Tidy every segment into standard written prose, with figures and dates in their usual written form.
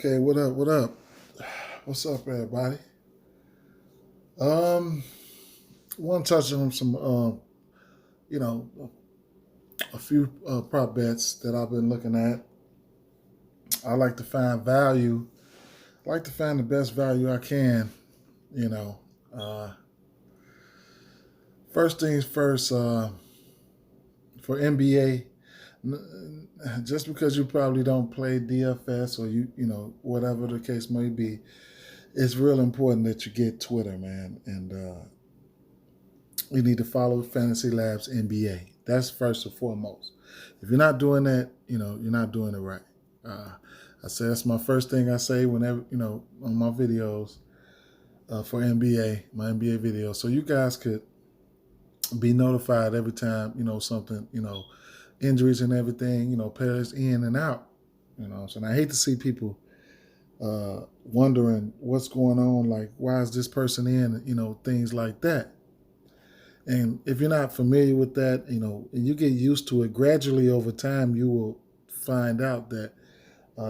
Okay, what up? What up? What's up, everybody? Want to touch on some, you know, a few prop bets that I've been looking at. I like to find value. I like to find the best value I can. You know, uh, first things first. For NBA, just because you probably don't play DFS or you whatever the case may be, it's real important that you get Twitter, man, and you need to follow Fantasy Labs NBA. That's first and foremost. If you're not doing that, you're not doing it right. I say that's my first thing I say whenever, on my videos for NBA, my NBA videos. So you guys could be notified every time, something, injuries and everything, players in and out. So I hate to see people wondering what's going on, like why is this person in, things like that. And if you're not familiar with that, and you get used to it gradually over time, you will find out that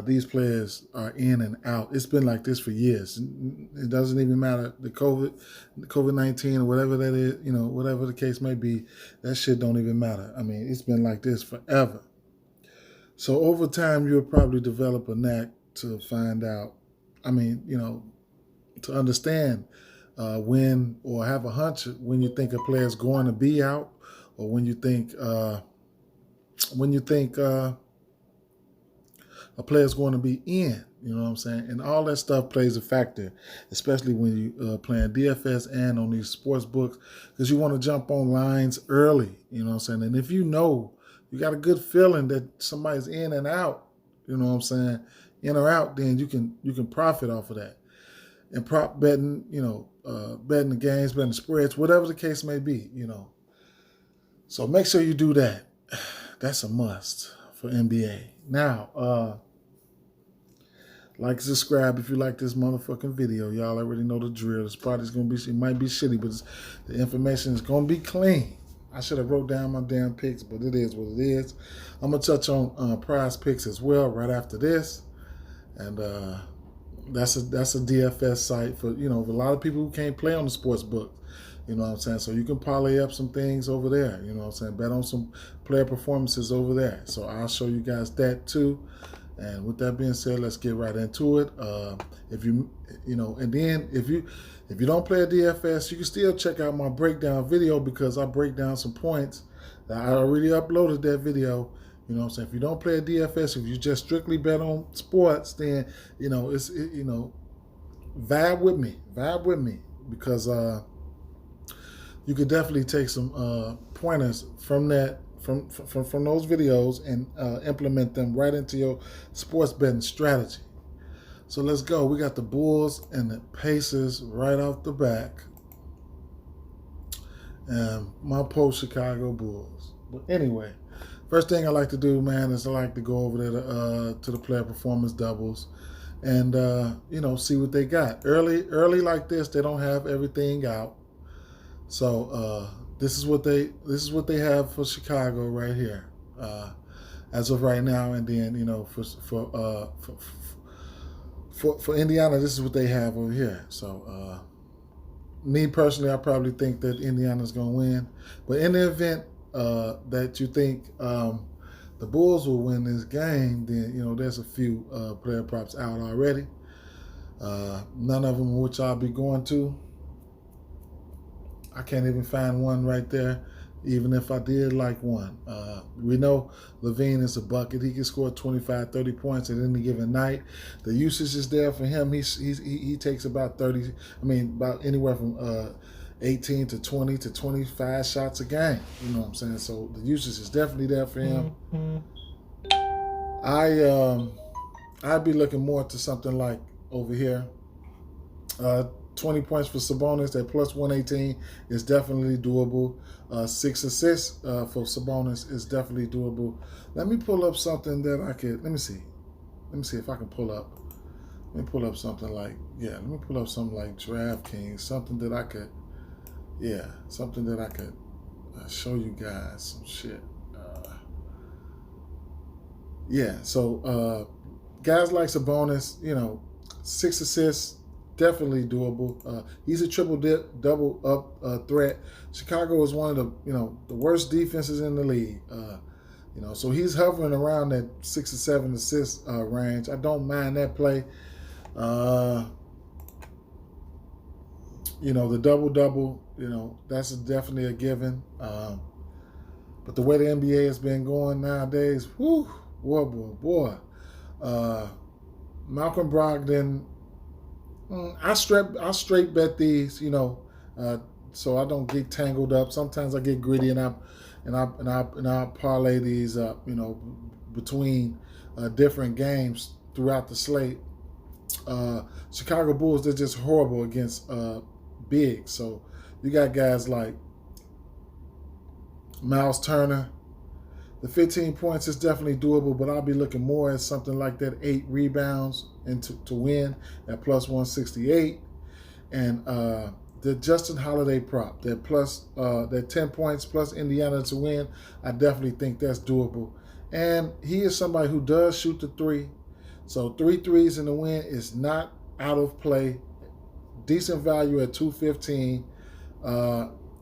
these players are in and out. It's been like this for years. It doesn't even matter the COVID-19 or whatever that is, whatever the case may be. That shit don't even matter. I mean, it's been like this forever. So over time, you'll probably develop a knack to find out. I mean, to understand when or have a hunch when you think a player is going to be out, or when you think a player is going to be in. You know what I'm saying? And all that stuff plays a factor, especially when you playing DFS and on these sports books, because you want to jump on lines early. You know what I'm saying? And if you got a good feeling that somebody's in and out, you know what I'm saying, in or out, then you can profit off of that. And prop betting, betting the games, betting the spreads, whatever the case may be, So make sure you do that. That's a must for NBA. Now, like, subscribe if you like this motherfucking video. Y'all already know the drill. This product's gonna be, it might be shitty, but the information is gonna be clean. I should have wrote down my damn picks, but it is what it is. I'm gonna touch on prize picks as well right after this, and that's a DFS site for a lot of people who can't play on the sports book. You know what I'm saying? So you can parlay up some things over there. You know what I'm saying? Bet on some player performances over there. So I'll show you guys that too. And with that being said, let's get right into it. And then if you don't play a DFS, you can still check out my breakdown video, because I break down some points. I already uploaded that video. You know what I'm saying? If you don't play a DFS, if you just strictly bet on sports, then vibe with me, because you could definitely take some pointers from that. From those videos and implement them right into your sports betting strategy. So let's go. We got the Bulls and the Pacers right off the back. And my post-Chicago Bulls. But anyway, first thing I like to do, man, is I like to go over there to the player performance doubles and see what they got. Early like this, they don't have everything out. So this is what they have for Chicago right here, as of right now. And then for Indiana, this is what they have over here. So me personally, I probably think that Indiana's going to win. But in the event that you think the Bulls will win this game, then there's a few player props out already. None of them which I'll be going to. I can't even find one right there, even if I did like one. We know Levine is a bucket. He can score 25, 30 points at any given night. The usage is there for him. He takes about about anywhere from 18 to 20 to 25 shots a game. You know what I'm saying? So the usage is definitely there for him. I'd be looking more to something like over here. 20 points for Sabonis at plus 118 is definitely doable. 6 assists for Sabonis is definitely doable. Let me pull up something that I could. Let me see if I can pull up. Let me pull up something like DraftKings. Something that I could. Yeah, something that I could show you guys some shit. So guys like Sabonis, 6 assists, definitely doable. He's a double up threat. Chicago is one of the worst defenses in the league. So he's hovering around that 6 or 7 assist range. I don't mind that play. The double, that's definitely a given. But the way the NBA has been going nowadays, boy. Malcolm Brogdon, I straight bet these, so I don't get tangled up. Sometimes I get gritty and I parlay these up, between different games throughout the slate. Chicago Bulls, they're just horrible against big. So you got guys like Miles Turner. The 15 points is definitely doable, but I'll be looking more at something like that 8 rebounds and to win at plus 168. And the Justin Holiday prop, that 10 points plus Indiana to win, I definitely think that's doable. And he is somebody who does shoot the 3. So 3 threes in the win is not out of play. Decent value at 215.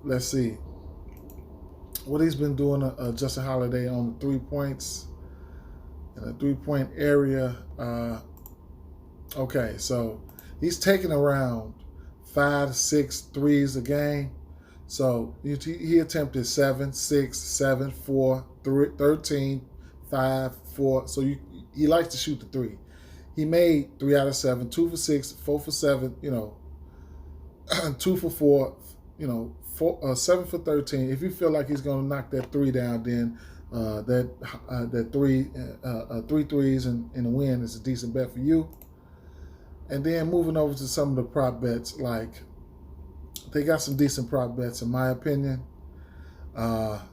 Let's see what he's been doing. Justin Holiday on the 3 points in the 3-point area. Okay, so he's taking around 5 to 6 threes a game. So he attempted 7, 6, 7, 4, 13, 5, 4. So he likes to shoot the 3. He made 3 out of 7, 2 for 6, 4 for 7, 2 for 4, 7 for 13. If you feel like he's going to knock that 3 down, then that 3 threes in the win is a decent bet for you. And then moving over to some of the prop bets, like they got some decent prop bets in my opinion. Out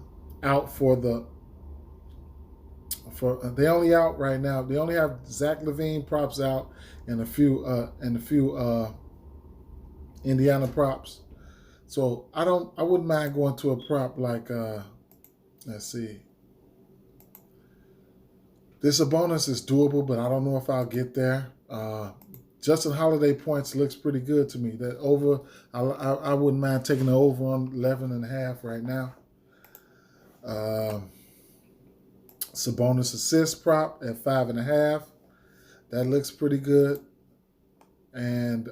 they only out right now. They only have Zach LaVine props out and a few Indiana props. So I wouldn't mind going to a prop like let's see. This bonus is doable, but I don't know if I'll get there. Justin Holiday points looks pretty good to me. That over, I wouldn't mind taking the over on 11.5 right now. Sabonis assist prop at 5.5. That looks pretty good. And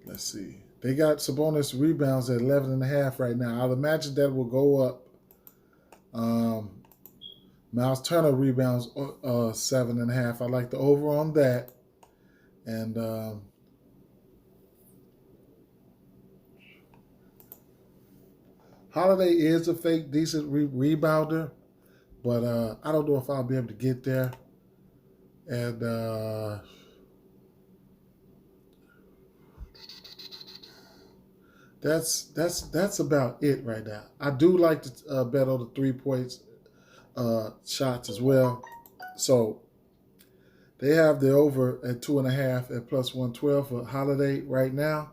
let's see. They got Sabonis rebounds at 11.5 right now. I'd imagine that will go up. Miles Turner rebounds 7.5. I like the over on that. And Holiday is a fake decent rebounder, but I don't know if I'll be able to get there. And that's about it right now. I do like to bet on the 3 points shots as well. So they have the over at 2.5 at plus 112 for Holiday right now.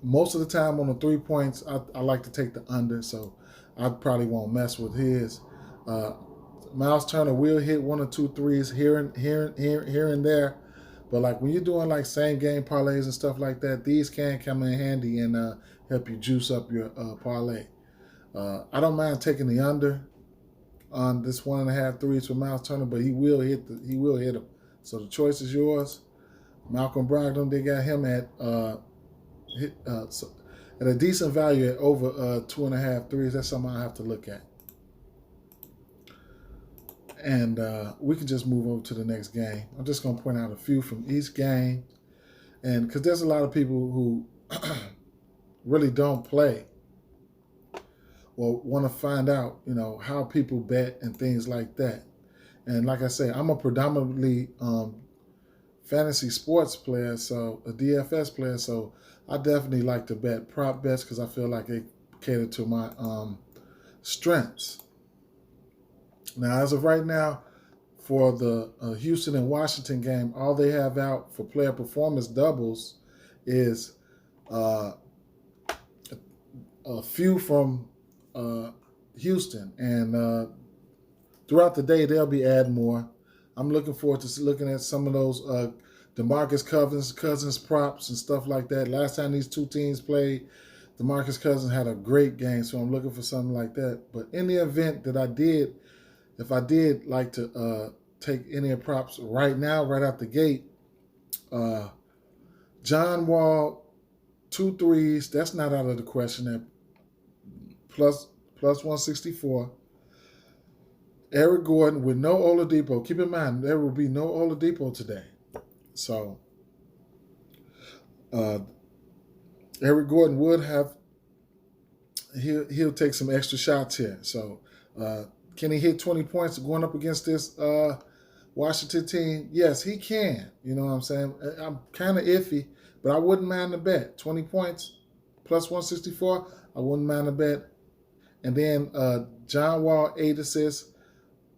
Most of the time on the 3 points, I like to take the under, so I probably won't mess with his. Miles Turner will hit 1 or 2 threes here and there, but like when you're doing like same game parlays and stuff like that, these can come in handy and help you juice up your parlay. I don't mind taking the under on this 1.5 threes for Miles Turner, but he will hit them. So the choice is yours. Malcolm Brogdon, they got him at at a decent value at over 2.5 threes. That's something I have to look at. And we can just move over to the next game. I'm just going to point out a few from each game, and because there's a lot of people who really don't play. Well, want to find out, how people bet and things like that. And like I say, I'm a predominantly fantasy sports player, so a DFS player, so I definitely like to bet prop bets because I feel like they cater to my strengths. Now, as of right now, for the Houston and Washington game, all they have out for player performance doubles is a few from Houston, and throughout the day, they'll be adding more. I'm looking forward to looking at some of those Demarcus Cousins props and stuff like that. Last time these two teams played, Demarcus Cousins had a great game, so I'm looking for something like that. But in the event that if I did like to take any of props right now, right out the gate, John Wall, 2 threes, that's not out of the question at plus 164. Eric Gordon with no Oladipo. Keep in mind, there will be no Oladipo today. So, Eric Gordon would have, he'll take some extra shots here. So, can he hit 20 points going up against this Washington team? Yes, he can. You know what I'm saying? I'm kind of iffy, but I wouldn't mind the bet. 20 points plus 164, I wouldn't mind the bet. And then John Wall, 8 assists,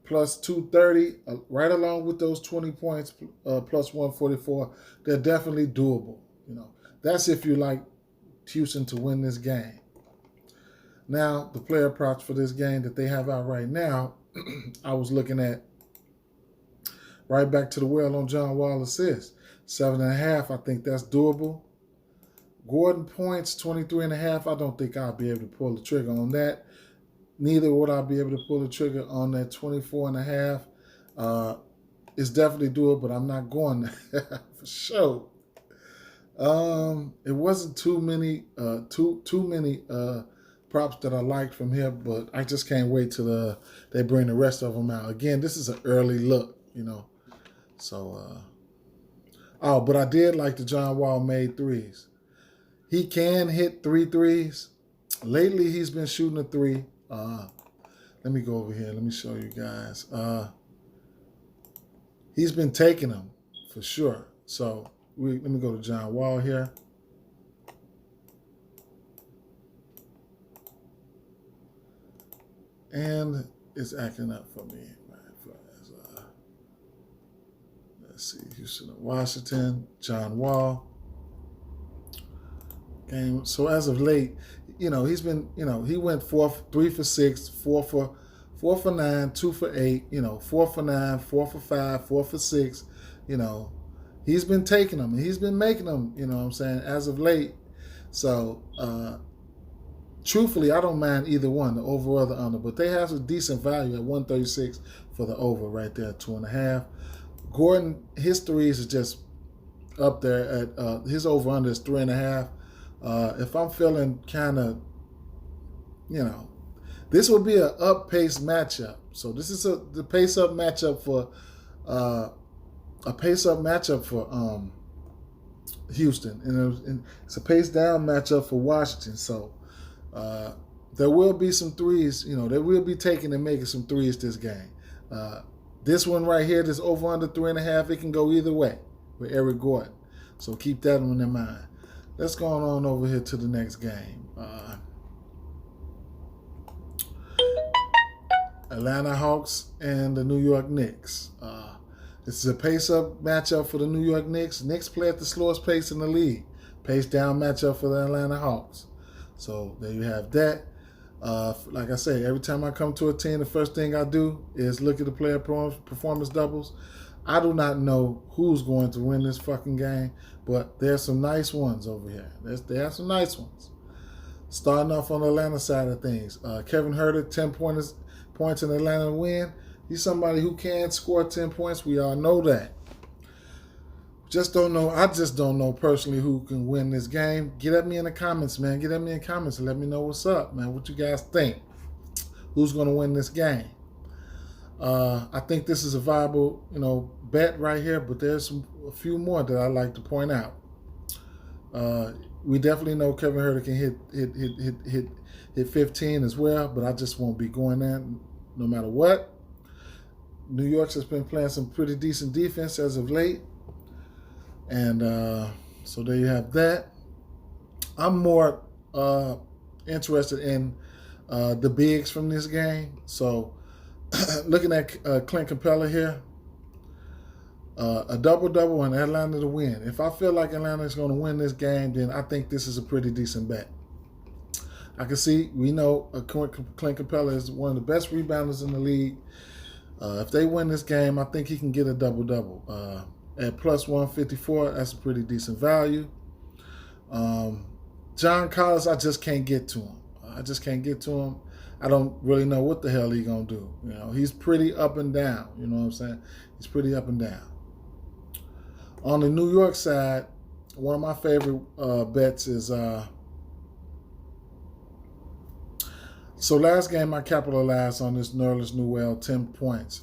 plus 230, right along with those 20 points, plus 144. They're definitely doable. You know, that's if you like Houston to win this game. Now, the player props for this game that they have out right now, I was looking at right back to the well on John Wall assists. 7.5, I think that's doable. Gordon points, 23.5. I don't think I'll be able to pull the trigger on that. Neither would I be able to pull the trigger on that 24.5. It's definitely doable, but I'm not going there for sure. It wasn't too many props that I liked from here, but I just can't wait till they bring the rest of them out. Again, this is an early look, you know. So, but I did like the John Wall made threes. He can hit 3 threes. Lately, he's been shooting a 3. Let me go over here. Let me show you guys. He's been taking them for sure. So let me go to John Wall here. And it's acting up for me. Let's see, Houston and Washington, John Wall. Game. So as of late, you know, he's been, you know, he went 3 for 6, 4 for 9, 2 for 8, you know, 4 for 9, 4 for 5, 4 for 6, you know. He's been taking them and he's been making them, you know what I'm saying, as of late. So, truthfully, I don't mind either one, the over or the under, but they have a decent value at 136 for the over right there, 2.5. Gordon, his threes is just up there at his over under is 3.5. If I'm feeling kind of, you know, this will be an up-paced matchup. So this is the pace-up matchup for Houston, and it's a pace-down matchup for Washington. So there will be some threes. You know, they will be taking and making some threes this game. This one right here, this over under 3.5, it can go either way with Eric Gordon. So keep that one in mind. Let's go on over here to the next game. Atlanta Hawks and the New York Knicks. This is a pace-up matchup for the New York Knicks. Knicks play at the slowest pace in the league. Pace-down matchup for the Atlanta Hawks. So there you have that. Like I say, every time I come to a team, the first thing I do is look at the player performance doubles. I do not know who's going to win this fucking game, but there's some nice ones over here. There are some nice ones. Starting off on the Atlanta side of things, Kevin Huerter, 10 points in Atlanta win. He's somebody who can score 10 points. We all know that. Just don't know. I just don't know personally who can win this game. Get at me in the comments, man. Get at me in the comments and let me know what's up, man. What you guys think? Who's going to win this game? I think this is a viable, you know, bet right here, but there's a few more that I like to point out. We definitely know Kevin Huerter can hit 15 as well, but I just won't be going there no matter what. New York's has been playing some pretty decent defense as of late. And so there you have that. I'm more interested in the bigs from this game. So looking at Clint Capela here, a double-double and Atlanta to win. If I feel like Atlanta is going to win this game, then I think this is a pretty decent bet. I can see, we know Clint Capela is one of the best rebounders in the league. If they win this game, I think he can get a double-double. At plus 154, that's a pretty decent value. John Collins, I just can't get to him. I don't really know what the hell he's going to do. He's pretty up and down. You know what I'm saying? He's pretty up and down. On the New York side, one of my favorite bets is... So last game I capitalized on this Nerlens Noel 10 points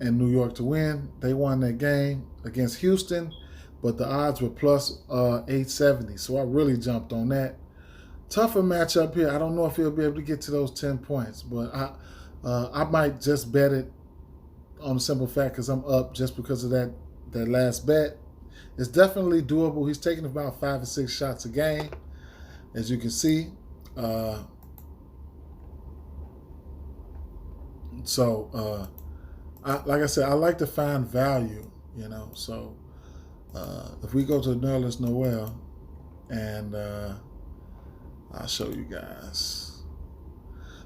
in New York to win. They won that game against Houston, but the odds were plus 870. So I really jumped on that. Tougher matchup here. I don't know if he'll be able to get to those 10 points, but I might just bet it on the simple fact because I'm up just because of that last bet. It's definitely doable. He's taking about 5 or 6 shots a game, as you can see. So, like I said, I like to find value, So, if we go to Nerlens Noel, and I'll show you guys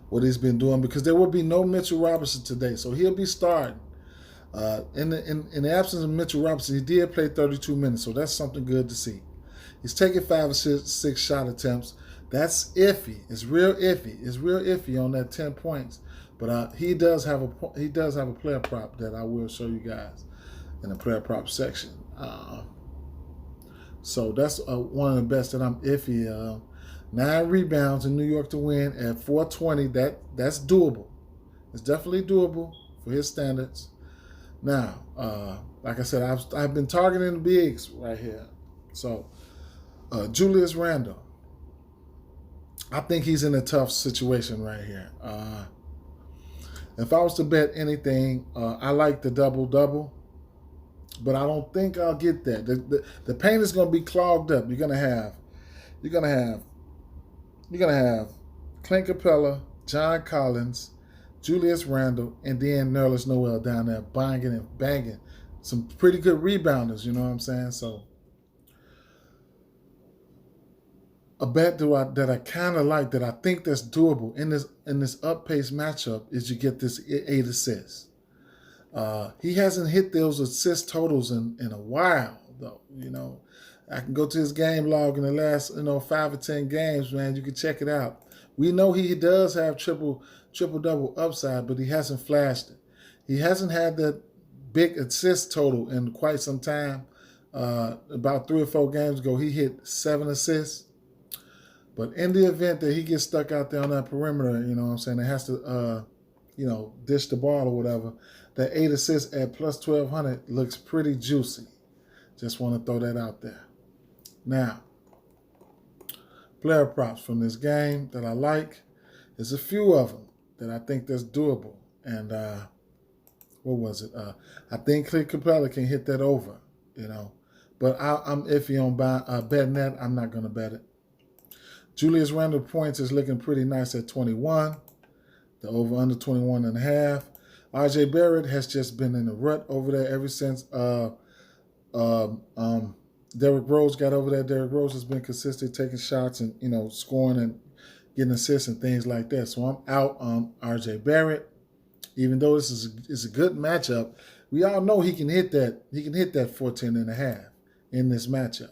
what he's been doing, because there will be no Mitchell Robinson today, so he'll be starting. In the absence of Mitchell Robinson, he did play 32 minutes, so that's something good to see. He's taking 5 or 6 shot attempts. That's iffy. It's real iffy. It's real iffy on that 10 points. But he does have a player prop that I will show you guys in the player prop section. So that's one of the best that I'm iffy. 9 rebounds in New York to win at 420. That's doable. It's definitely doable for his standards. Now, like I said, I've been targeting the bigs right here. So Julius Randle, I think he's in a tough situation right here. If I was to bet anything, I like the double-double, but I don't think I'll get that. The paint is going to be clogged up. You're gonna have Clint Capela, John Collins, Julius Randle, and then Nerlens Noel down there banging and banging. Some pretty good rebounders, you know what I'm saying? So a bet that I kind of like, that I think that's doable in this up-paced matchup, is you get this 8 assists. He hasn't hit those assist totals in a while, though. I can go to his game log in the last 5 or 10 games, man. You can check it out. We know he does have triple-double upside, but he hasn't flashed it. He hasn't had that big assist total in quite some time. About 3 or 4 games ago, he hit 7 assists. But in the event that he gets stuck out there on that perimeter, you know what I'm saying, it has to, dish the ball or whatever, that 8 assists at plus 1,200 looks pretty juicy. Just want to throw that out there. Now, player props from this game that I like, there's a few of them that I think that's doable. And what was it? I think Clint Capela can hit that over, But I'm iffy on betting that. I'm not going to bet it. Julius Randle points is looking pretty nice at 21. The over under 21.5. RJ Barrett has just been in a rut over there ever since Derrick Rose got over there. Derrick Rose has been consistent, taking shots and scoring and getting assists and things like that. So I'm out on RJ Barrett. Even though this is a good matchup, we all know he can hit that. He can hit that 14.5 in this matchup.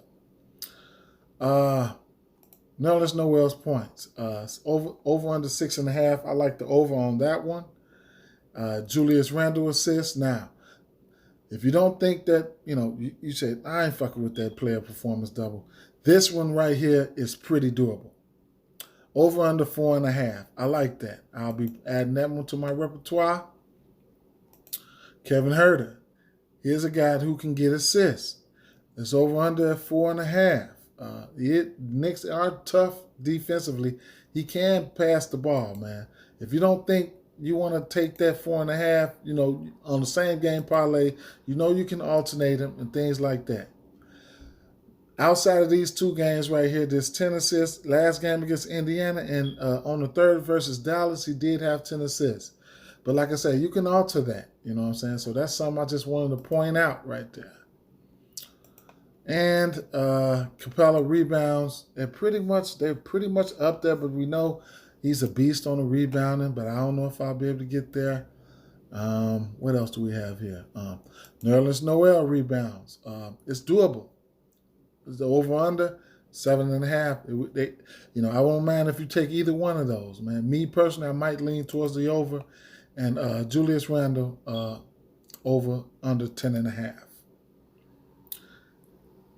Nerlens Noel's points. Over under 6.5. I like the over on that one. Julius Randle assists. Now, if you don't think that, you say, I ain't fucking with that player performance double. This one right here is pretty doable. Over under 4.5. I like that. I'll be adding that one to my repertoire. Kevin Huerter. Here's a guy who can get assists. It's over under 4.5. Knicks are tough defensively. He can pass the ball, man. If you don't think you want to take that 4.5, on the same game parlay, you can alternate him and things like that. Outside of these 2 games right here, there's 10 assists. Last game against Indiana, and on the third versus Dallas, he did have 10 assists. But like I said, you can alter that, you know what I'm saying? So that's something I just wanted to point out right there. And Capela rebounds, they're pretty much up there, but we know he's a beast on the rebounding, but I don't know if I'll be able to get there. What else do we have here? Nerlens Noel rebounds. It's doable. It's the over-under 7.5. I won't mind if you take either one of those, man. Me personally, I might lean towards the over, and Julius Randle over under 10.5.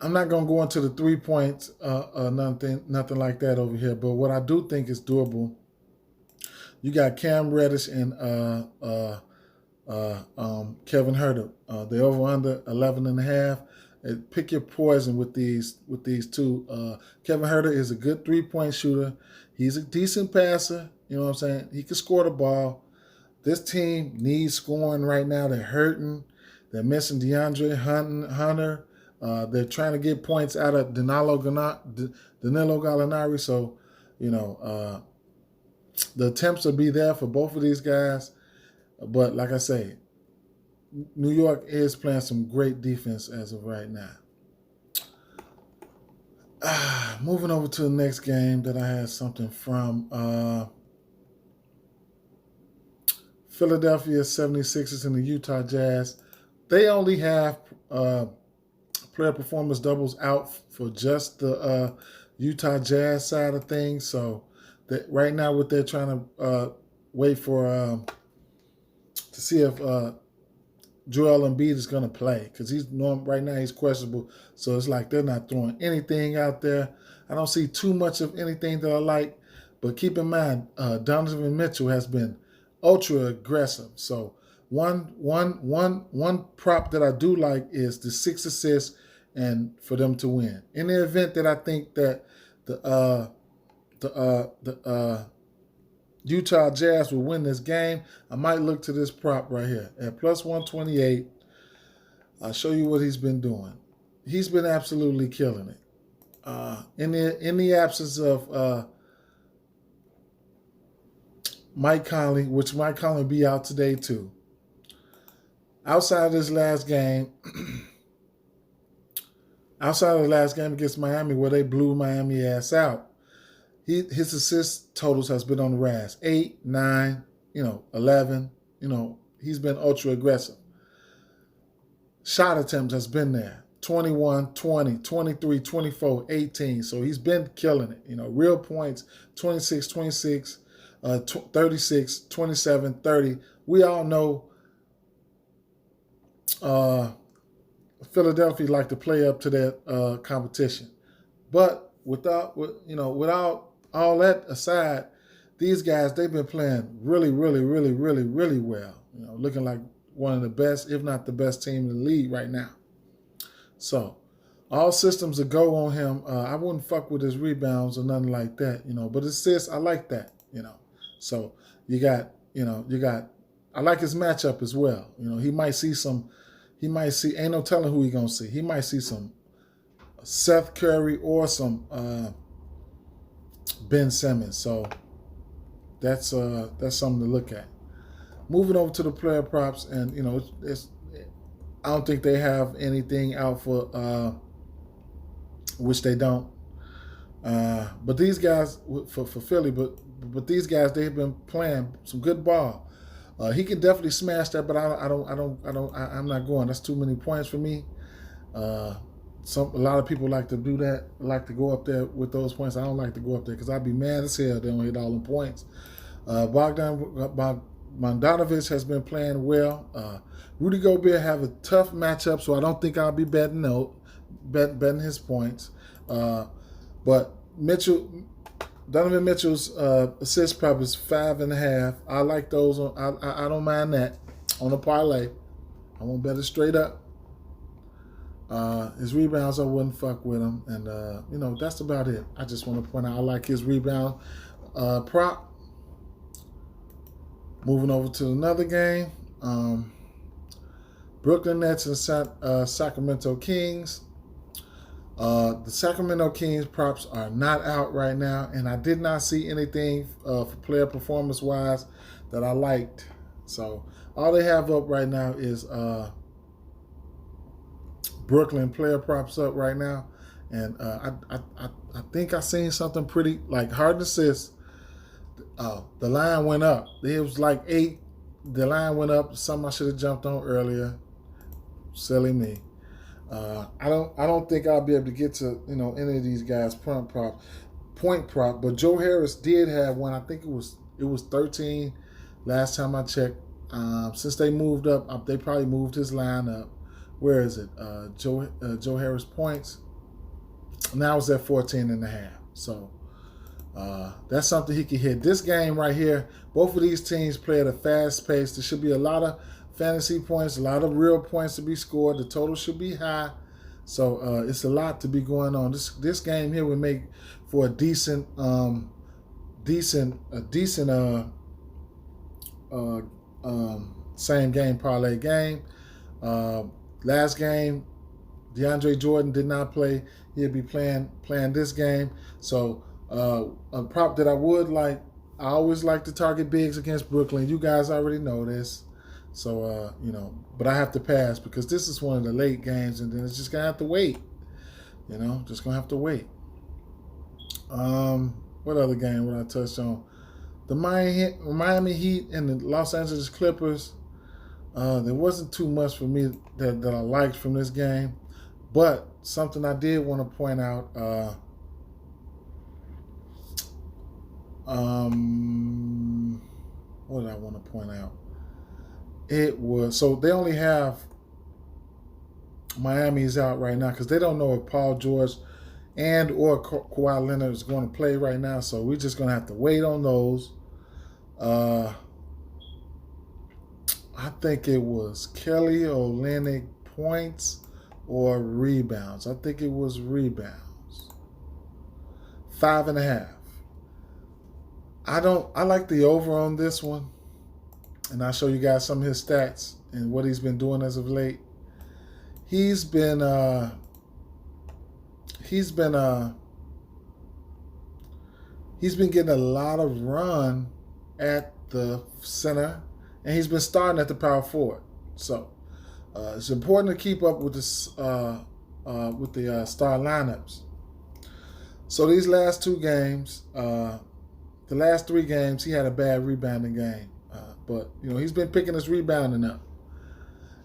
I'm not gonna go into the 3 points, nothing like that over here. But what I do think is doable. You got Cam Reddish and Kevin Huerter. They over under 11.5. Pick your poison with these two. Kevin Huerter is a good 3-point shooter. He's a decent passer. You know what I'm saying? He can score the ball. This team needs scoring right now. They're hurting. They're missing DeAndre Hunter. They're trying to get points out of Danilo Gallinari. So, the attempts will be there for both of these guys. But like I say, New York is playing some great defense as of right now. Moving over to the next game that I had something from. Philadelphia 76ers and the Utah Jazz. They only have player performance doubles out for just the Utah Jazz side of things. So that right now what they're trying to wait for to see if Joel Embiid is going to play, because right now he's questionable. So it's like they're not throwing anything out there. I don't see too much of anything that I like. But keep in mind, Donovan Mitchell has been ultra aggressive. So one prop that I do like is the 6 assists and for them to win. In the event that I think that the Utah Jazz will win this game, I might look to this prop right here at plus 128. I'll show you what he's been doing. He's been absolutely killing it. In the absence of Mike Conley, which Mike Conley will be out today too. Outside of this last game, against Miami, where they blew Miami ass out, his assist totals has been on the rise. 8, 9, 11. He's been ultra aggressive. Shot attempts has been there. 21, 20, 23, 24, 18. So he's been killing it. Real points, 26, 26. 36, 27, 30. We all know Philadelphia like to play up to that competition. But without all that aside, these guys, they've been playing really, really, really, really, really well. Looking like one of the best, if not the best team in the league right now. So all systems are go on him. I wouldn't fuck with his rebounds or nothing like that, But assists, I like that, So you got, I like his matchup as well. He might see, ain't no telling who he gonna see. He might see some Seth Curry or some Ben Simmons. So that's something to look at. Moving over to the player props, and I don't think they have anything out for which they don't. But these guys for Philly, but these guys, they've been playing some good ball. He can definitely smash that, but I'm not going. That's too many points for me. A lot of people like to do that, like to go up there with those points. I don't like to go up there because I'd be mad as hell they don't hit all the points. Bogdanovich has been playing well. Rudy Gobert have a tough matchup, so I don't think I'll be betting his points. But Donovan Mitchell's assist prop is 5.5. I like those. I don't mind that on a parlay. I won't bet it straight up. His rebounds, I wouldn't fuck with him. And, that's about it. I just want to point out I like his rebound prop. Moving over to another game. Brooklyn Nets and Sacramento Kings. The Sacramento Kings props are not out right now, and I did not see anything for player performance-wise that I liked. So all they have up right now is Brooklyn player props up right now, and I think I seen something pretty like Harden assists. The line went up. It was like 8, the line went up. Something I should have jumped on earlier. Silly me. I don't think I'll be able to get to any of these guys point prop. But Joe Harris did have one. I think it was 13 last time I checked. Since they moved up, they probably moved his line up. Where is it? Joe Harris points. Now it's at 14.5. So that's something he can hit. This game right here, both of these teams play at a fast pace. There should be a lot of fantasy points, a lot of real points to be scored. The total should be high. So it's a lot to be going on. This game here would make for a decent same game parlay game. Last game, DeAndre Jordan did not play. He'll be playing this game. So a prop that I would like, I always like to target bigs against Brooklyn. You guys already know this. So, but I have to pass because this is one of the late games, and then it's just going to have to wait. Just going to have to wait. What other game would I touch on? The Miami Heat and the Los Angeles Clippers. There wasn't too much for me that I liked from this game. But something I did want to point out. What did I want to point out? It was, so they only have Miami's out right now because they don't know if Paul George and or Kawhi Leonard is going to play right now. So we're just going to have to wait on those. I think it was Kelly Olynyk points or rebounds. I think it was rebounds. 5.5. I like the over on this one. And I'll show you guys some of his stats and what he's been doing as of late. He's been getting a lot of run at the center, and he's been starting at the power forward. So it's important to keep up with this star lineups. So these last two games, the last three games, he had a bad rebounding game. But, he's been picking his rebounding up.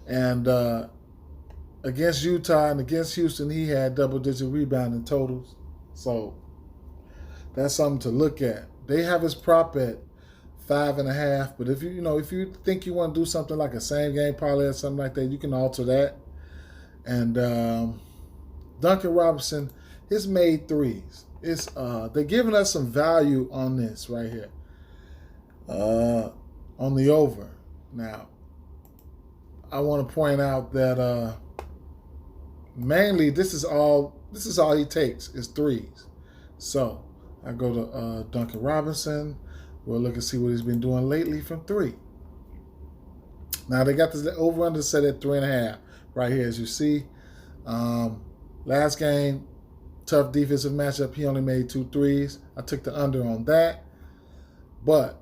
And against Utah and against Houston, he had double-digit rebounding totals. So that's something to look at. They have his prop at 5.5. But if you think you want to do something like a same-game parlay or something like that, you can alter that. And Duncan Robinson, his made threes. They're giving us some value on this right here. On the over. Now, I want to point out that mainly this is all he takes is threes. So I go to Duncan Robinson. We'll look and see what he's been doing lately from three. Now they got this over under set at 3.5 right here, as you see. Last game, tough defensive matchup. He only made 2 threes. I took the under on that. But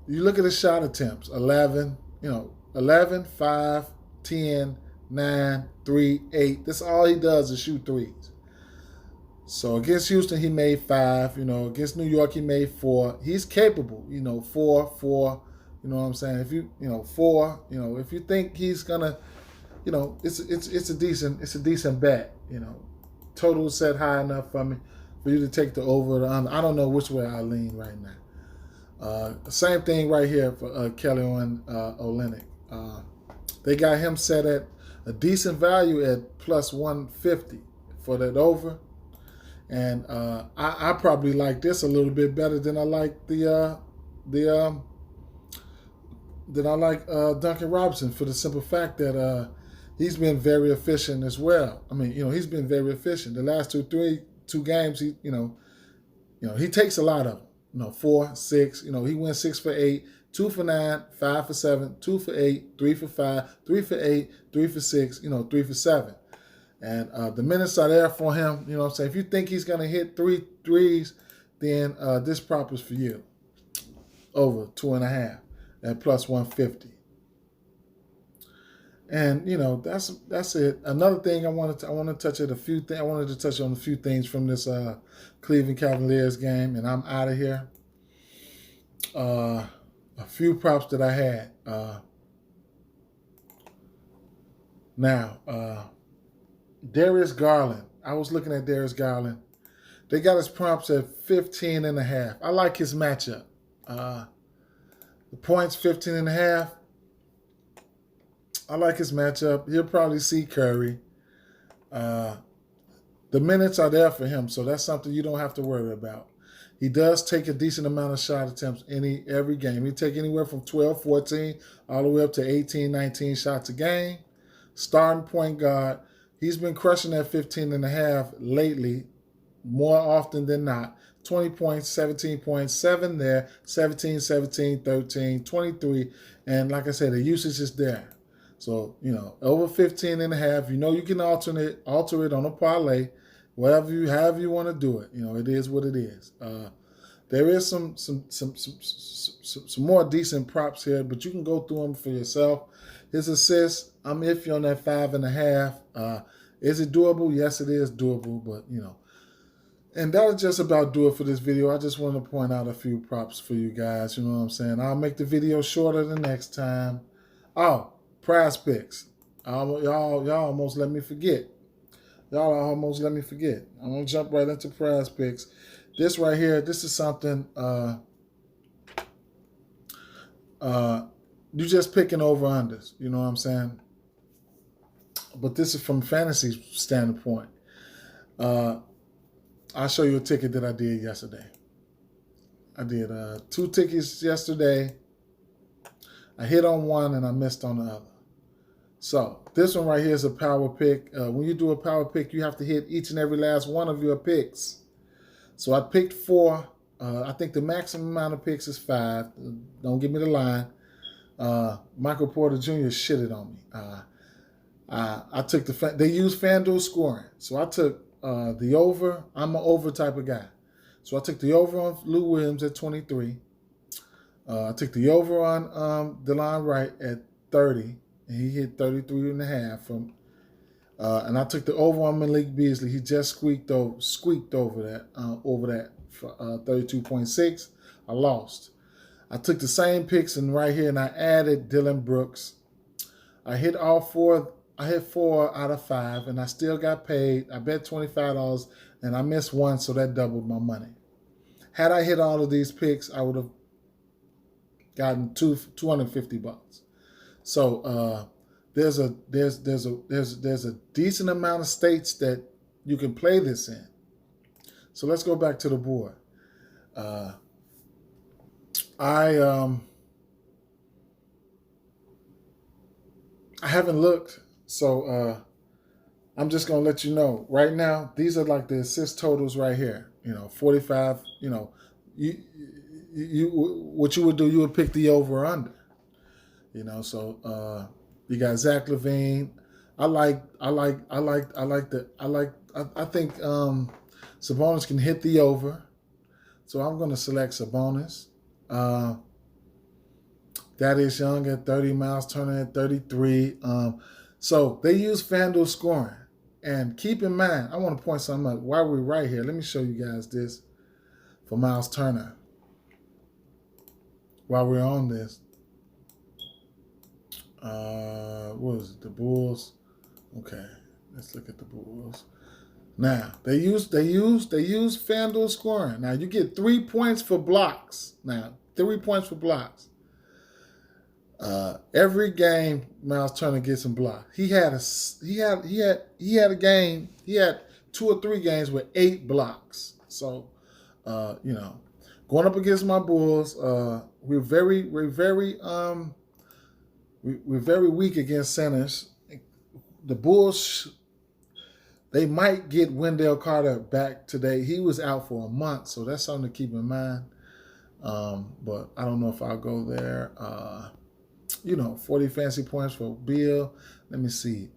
you look at his shot attempts, 11, 5, 10, 9, 3, 8. That's all he does is shoot threes. So against Houston, he made 5. Against New York, he made 4. He's capable, 4. You know what I'm saying? If you, 4, if you think he's gonna, it's a decent bet. Total set high enough for me for you to take the over or the under. I don't know which way I lean right now. Same thing right here for Kelly Olynyk. They got him set at a decent value at plus 150 for that over, and I probably like this a little bit better than I like Duncan Robinson for the simple fact that he's been very efficient as well. I mean, he's been very efficient. The last two games, he takes a lot of them. 4, 6. He went 6 for 8, 2 for 9, 5 for 7, 2 for 8, 3 for 5, 3 for 8, 3 for 6, 3 for 7. And the minutes are there for him. You know what I'm saying? If you think he's going to hit 3 threes, then this prop is for you. Over 2.5 at plus 150. And that's it. Another thing I wanted to touch on a few things. I wanted to touch on a few things from this Cleveland Cavaliers game, and I'm out of here. a few props that I had. Now, Darius Garland. I was looking at Darius Garland. They got his props at 15.5. I like his matchup. The points 15.5. I like his matchup. He'll probably see Curry. The minutes are there for him, so that's something you don't have to worry about. He does take a decent amount of shot attempts every game. He take anywhere from 12, 14, all the way up to 18, 19 shots a game. Starting point guard. He's been crushing that 15.5 lately, more often than not. 20 points, 17 points, 7 there, 17, 17, 13, 23. And like I said, the usage is there. So, over 15.5, you can alter it on a parlay, however you want to do it. It is what it is. There is some more decent props here, but you can go through them for yourself. His assists, I'm iffy on that 5.5. Is it doable? Yes, it is doable, but And that'll just about do it for this video. I just want to point out a few props for you guys. You know what I'm saying? I'll make the video shorter the next time. Oh, prize picks. Y'all almost let me forget. I'm going to jump right into prize picks. This right here, this is something you just picking over-unders. You know what I'm saying? But this is from fantasy standpoint. I'll show you a ticket that I did yesterday. I did 2 tickets yesterday. I hit on one and I missed on the other. So this one right here is a power pick. When you do a power pick, you have to hit each and every last one of your picks. So I picked 4. I think the maximum amount of picks is 5. Don't give me the line. Michael Porter Jr. shitted on me. I took they used Fanduel scoring. So I took the over. I'm an over type of guy. So I took the over on Lou Williams at 23. I took the over on DeLon Wright at 30. And he hit 33.5 from. And I took the over on Malik Beasley. He just squeaked over that for 32.6. I lost. I took the same picks and right here, and I added Dylan Brooks. I hit all 4. I hit 4 out of 5, and I still got paid. I bet $25, and I missed 1, so that doubled my money. Had I hit all of these picks, I would have gotten $250. So there's a decent amount of states that you can play this in. So let's go back to the board. I haven't looked, so I'm just gonna let you know right now. These are like the assist totals right here. 45. What you would do, you would pick the over or under. So you got Zach LaVine. I think Sabonis can hit the over. So I'm going to select Sabonis. Darius Young at 30, Miles Turner at 33. So they use FanDuel scoring. And keep in mind, I want to point something out. While we're right here, let me show you guys this for Miles Turner. While we're on this. What is it? The Bulls. Okay, let's look at the Bulls. Now they use FanDuel scoring. Now you get 3 points for blocks. Every game Miles Turner gets some blocks. He had a game. He had 2 or 3 games with 8 blocks. So, going up against my Bulls, we're very weak against centers. The Bulls, they might get Wendell Carter back today. He was out for a month, so that's something to keep in mind. But I don't know if I'll go there. 40 fantasy points for Bill. Let me see.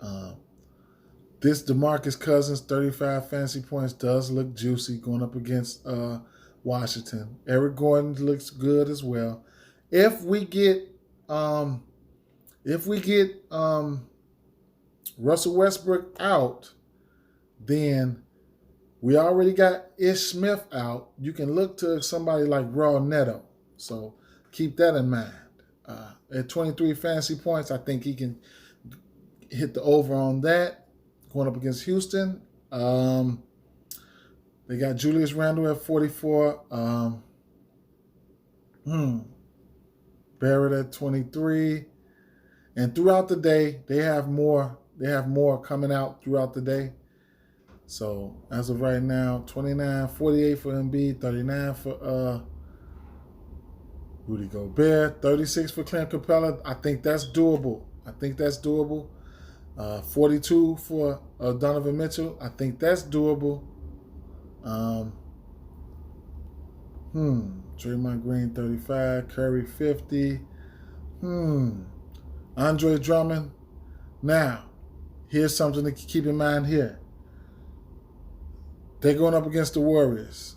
This Demarcus Cousins, 35 fantasy points, does look juicy going up against Washington. Eric Gordon looks good as well. If we get Russell Westbrook out, then we already got Ish Smith out. You can look to somebody like Raw Neto. So keep that in mind. At 23 fantasy points, I think he can hit the over on that. Going up against Houston. They got Julius Randle at 44. Barrett at 23. And throughout the day, they have more coming out throughout the day. So as of right now, 29, 48 for Embiid, 39 for Rudy Gobert, 36 for Clint Capela. I think that's doable. 42 for Donovan Mitchell. I think that's doable. Draymond Green, 35. Curry, 50. Andre Drummond. Now, here's something to keep in mind here. They're going up against the Warriors.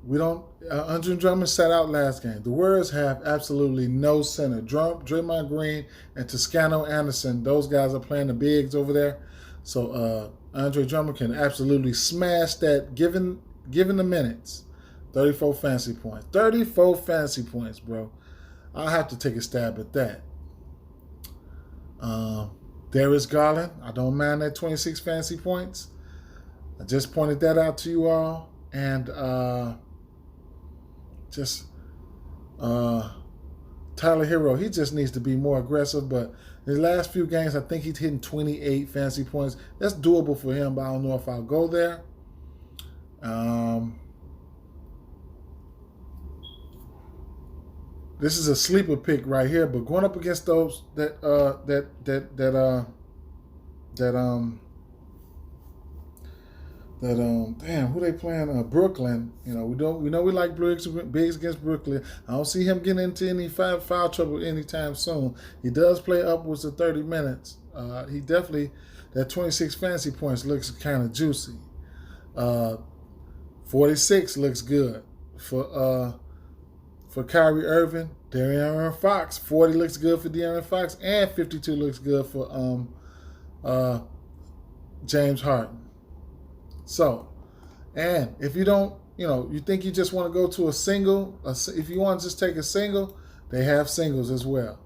Andre Drummond sat out last game. The Warriors have absolutely no center. Draymond Green and Toscano Anderson, those guys are playing the bigs over there. So Andre Drummond can absolutely smash that given the minutes. 34 fantasy points. 34 fantasy points, bro. I'll have to take a stab at that. Darius Garland, I don't mind that 26 fantasy points. I just pointed that out to you all. And Tyler Hero, he just needs to be more aggressive. But his last few games, I think he's hitting 28 fantasy points. That's doable for him, but I don't know if I'll go there. This is a sleeper pick right here, but going up against those damn, who they playing? Brooklyn. You know, we know we like bigs against Brooklyn. I don't see him getting into any foul trouble anytime soon. He does play upwards of 30 minutes. He definitely, that 26 fantasy points looks kind of juicy. 46 looks good for Kyrie Irving. De'Aaron Fox, 40 looks good for De'Aaron Fox, and 52 looks good for James Harden. So, and if you don't, you think you just want to go to a single, if you want to just take a single, they have singles as well.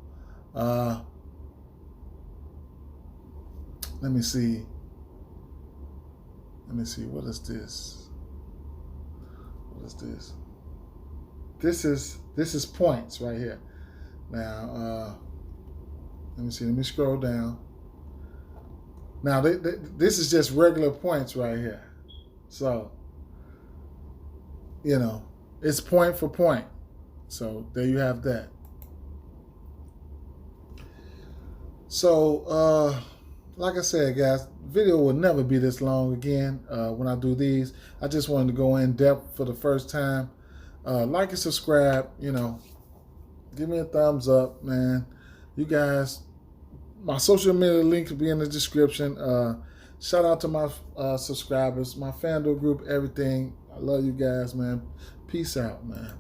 Let me see. What is this? This is points right here. Now, let me see. Let me scroll down. Now, this is just regular points right here. So, it's point for point. So, there you have that. So, like I said, guys, video will never be this long again when I do these. I just wanted to go in depth for the first time. Like and subscribe, give me a thumbs up, man. You guys, my social media links will be in the description. Shout out to my subscribers, my Fanduel group, everything. I love you guys, man. Peace out, man.